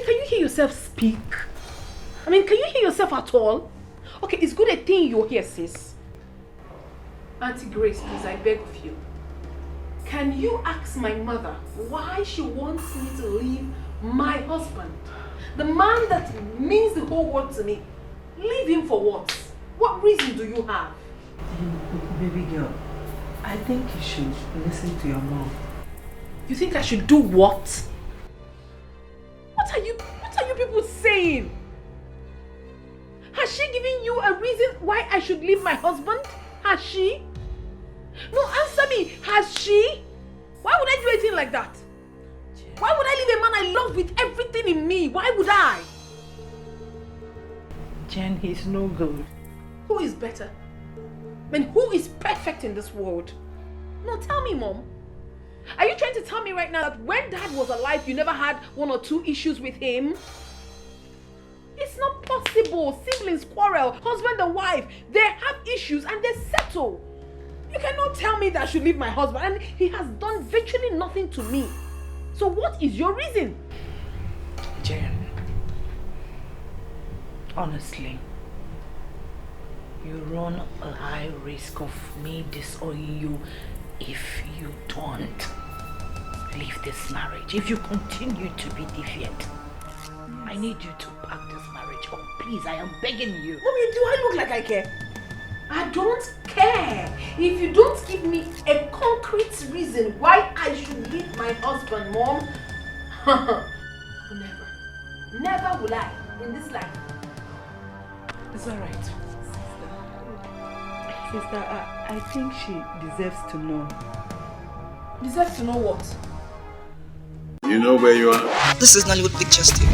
can you hear yourself speak? I mean, can you hear yourself at all? Okay, it's good a thing you're here, sis. Auntie Grace, please, I beg of you. Can you ask my mother why she wants me to leave my husband? The man that means the whole world to me. Leave him for what? What reason do you have? Baby girl, I think you should listen to your mom. You think I should do what? What are you people saying? Has she given you a reason why I should leave my husband? Has she? No, answer me. Has she? Why would I do anything like that? Why would I leave a man I love with everything in me? Why would I? Jen, he's no good. Who is better? I mean, who is perfect in this world? No, tell me, Mom. Are you trying to tell me right now that when Dad was alive, you never had 1 or 2 issues with him? It's not possible. Siblings quarrel, husband and wife, they have issues and they settle. You cannot tell me that I should leave my husband and he has done virtually nothing to me. So what is your reason? Jen, honestly, you run a high risk of me disowning you if you don't leave this marriage. If you continue to be defiant, I need you to pack this marriage up. Please, I am begging you. Mommy, do I look like I care? I don't care. If you don't give me a concrete reason why I should leave my husband, Mom, never will I in this life. It's alright. Sister, I think she deserves to know. Deserves to know what? You know where you are? This is Nollywood Pictures TV.